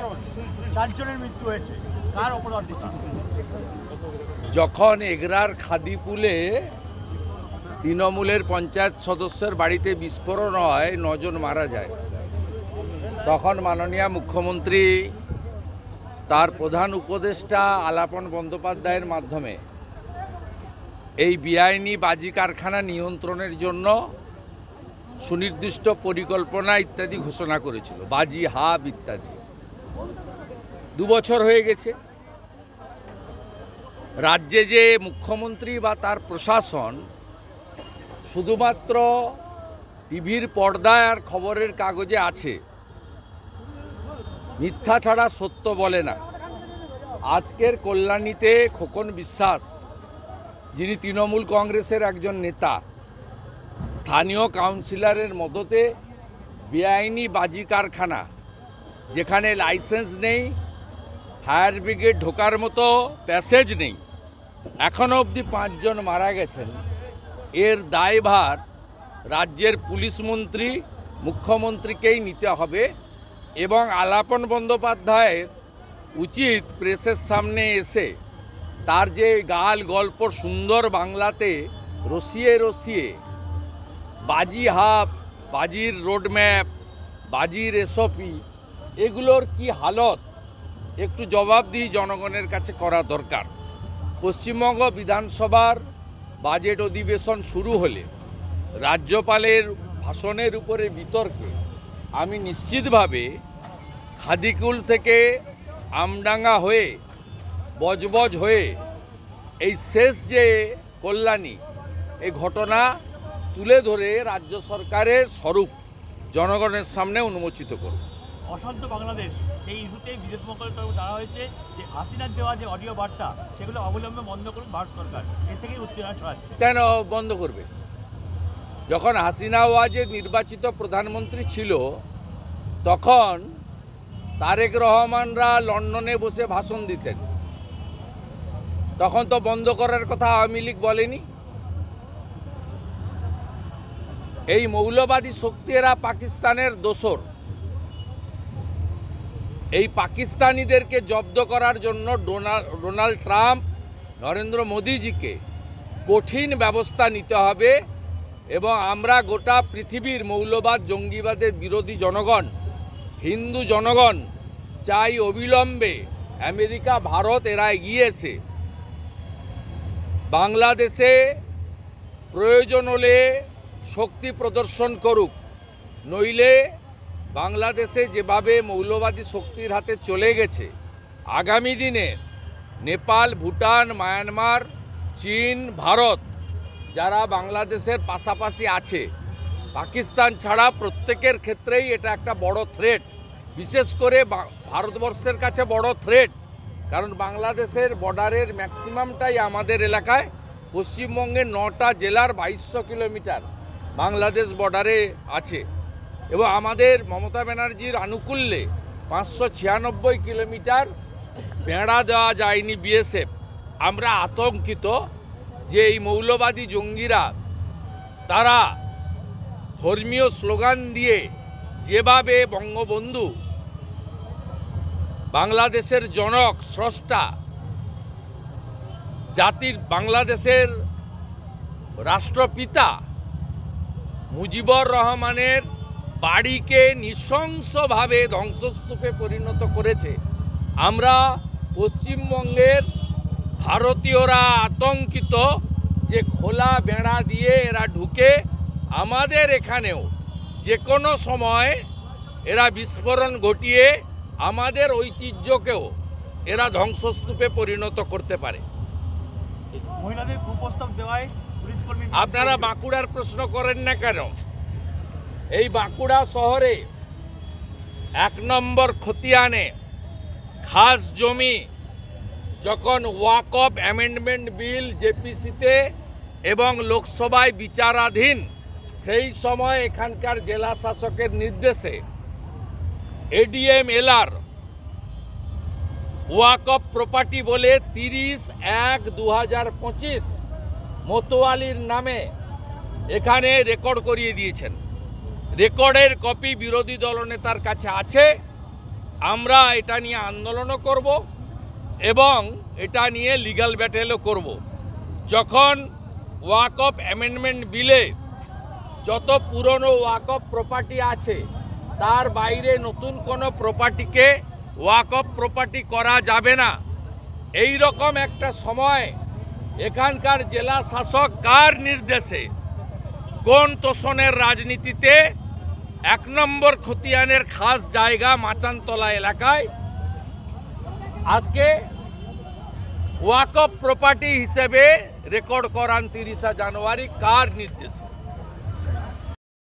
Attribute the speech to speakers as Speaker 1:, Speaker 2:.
Speaker 1: বিস্ফোরণ, 4 জনের মৃত্যু হয়েছে, কার অপরাধ?
Speaker 2: যখন এগরার খাদিপুলে তৃণমূলের পঞ্চায়েত সদস্যের বাড়িতে বিস্ফোরণ হয়, 9 জন মারা যায়, তখন মাননীয় মুখ্যমন্ত্রী তার প্রধান উপদেষ্টা আলাপন বন্দ্যোপাধ্যায়ের মাধ্যমে এই বেআইনি বাজি কারখানা নিয়ন্ত্রণের জন্য সুনির্দিষ্ট পরিকল্পনা ইত্যাদি ঘোষণা করেছিল, বাজি হাব ইত্যাদি। 2 বছর হয়ে গেছে। রাজ্যে যে মুখ্যমন্ত্রী বা তার প্রশাসন শুধুমাত্র টিভির পর্দায় আর খবরের কাগজে আছে, মিথ্যা ছাড়া সত্য বলে না। আজকের কল্যাণীতে খোকন বিশ্বাস, যিনি তৃণমূল কংগ্রেসের একজন নেতা, স্থানীয় কাউন্সিলরের মদতে বেআইনি বাজি কারখানা, যেখানে লাইসেন্স নেই, ফায়ার ব্রিগেড ঢোকার মতো প্যাসেজ নেই, এখনও অবধি 5 জন মারা গেছেন। এর দায়ভার রাজ্যের পুলিশ মন্ত্রী, মুখ্যমন্ত্রীকেই নিতে হবে এবং আলাপন বন্দ্যোপাধ্যায়ের উচিত প্রেসের সামনে এসে তার যে গাল গল্প সুন্দর বাংলাতে রসিয়ে রসিয়ে বাজি হাব, বাজির রোডম্যাপ, বাজির এসওপি, এগুলোর কি হালত একটু জবাবদিহি জনগণের কাছে করা দরকার। পশ্চিমবঙ্গ বিধানসভার বাজেট অধিবেশন শুরু হলে রাজ্যপালের ভাষণের উপরে বিতর্কে আমি নিশ্চিতভাবে খাদিকুল থেকে আমডাঙ্গা হয়ে বজবজ হয়ে এই শেষ যে কল্যাণী, এই ঘটনা তুলে ধরে রাজ্য সরকারের স্বরূপ জনগণের সামনে উন্মোচিত করব।
Speaker 1: অশান্ত বাংলাদেশ, এই ইস্যুতেই বিদেশ মন্ত্রণালয়ের তরফে দাঁড়া হয়েছে যে হাসিনার দেওয়া যে অডিও বার্তা, সেগুলো অবলম্বনে বন্ধ করুন ভারত সরকার। এর থেকেই উত্তেজনা ছড়াচ্ছে।
Speaker 2: কেন বন্ধ করবে? যখন হাসিনা ওয়াজেদ নির্বাচিত প্রধানমন্ত্রী ছিল, তখন তারেক রহমানরা লন্ডনে বসে ভাষণ দিতেন, তখন তো বন্ধ করার কথা আওয়ামী লীগ বলেনি। এই মৌলবাদী শক্তিরা পাকিস্তানের দোসর। এই পাকিস্তানিদেরকে জব্দ করার জন্য ডোনাল্ড ট্রাম্প, নরেন্দ্র মোদীজিকে কঠিন ব্যবস্থা নিতে হবে এবং আমরা গোটা পৃথিবীর মৌলবাদ জঙ্গিবাদের বিরোধী জনগণ, হিন্দু জনগণ চাই অবিলম্বে আমেরিকা, ভারত এরা এগিয়ে এসে বাংলাদেশে প্রয়োজন হলে শক্তি প্রদর্শন করুক, নইলে বাংলাদেশে যেভাবে মৌলবাদী শক্তির হাতে চলে গেছে, আগামী দিনে নেপাল, ভুটান, মায়ানমার, চীন, ভারত যারা বাংলাদেশের পাশাপাশি আছে, পাকিস্তান ছাড়া প্রত্যেকের ক্ষেত্রেই এটা একটা বড় থ্রেট। বিশেষ করে ভারতবর্ষের কাছে বড় থ্রেট, কারণ বাংলাদেশের বর্ডারের ম্যাক্সিমামটাই আমাদের এলাকায়। পশ্চিমবঙ্গের 9টা জেলার 2200 কিলোমিটার বাংলাদেশ বর্ডারে আছে এবং আমাদের মমতা ব্যানার্জির আনুকূল্যে 596 কিলোমিটার বেড়া দেওয়া যায়নি বিএসএফ। আমরা আতঙ্কিত যে এই মৌলবাদী জঙ্গিরা তারা ধর্মীয় স্লোগান দিয়ে যেভাবে বঙ্গবন্ধু, বাংলাদেশের জনক, স্রষ্টা, জাতির বাংলাদেশের রাষ্ট্রপিতা মুজিবুর রহমানের বাড়িকে নৃশংসভাবে ধ্বংসস্তূপে পরিণত করেছে, আমরা পশ্চিমবঙ্গের ভারতীয়রা আতঙ্কিত যে খোলা বেড়া দিয়ে এরা ঢুকে আমাদের এখানেও যে কোনো সময় এরা বিস্ফোরণ ঘটিয়ে আমাদের ঐতিহ্যকেও এরা ধ্বংসস্তূপে পরিণত করতে পারে।
Speaker 1: মহিলাদের কুপ্রস্তাব দেওয়ায় পুলিশ কর্মী,
Speaker 2: আপনারা বাঁকুড়ার প্রশ্ন করেন না কেন? এই বাঁকুড়া শহরে 1 নম্বর খতিয়ানে খাস জমি যখন ওয়াকফ অ্যামেন্ডমেন্ট বিল জেপিসিতে এবং লোকসভায় বিচারাধীন, সেই সময় এখানকার জেলা শাসকের নির্দেশে এডিএম এলআর ওয়াকফ প্রপার্টি বলে 30/1/2025 মতোয়ালির নামে এখানে রেকর্ড করিয়ে দিয়েছেন। রেকর্ডের কপি বিরোধী দলনেতার কাছে আছে। আমরা এটা নিয়ে আন্দোলনও করব এবং এটা নিয়ে লিগ্যাল ব্যাটেলও করব। যখন ওয়াকফ অ্যামেন্ডমেন্ট বিলে যত পুরনো ওয়াকফ প্রপার্টি আছে তার বাইরে নতুন কোনো প্রপার্টিকে ওয়াকফ প্রপার্টি করা যাবে না, এই রকম একটা সময় এখানকার জেলা শাসক কার নির্দেশে কোন তোষণের রাজনীতিতে 1 নম্বর খতিয়ানের খাস জায়গা মাচানতলা এলাকায় আজকে ওয়াকফ প্রপার্টি হিসেবে রেকর্ড করান 30 জানুয়ারি কার নির্দেশে?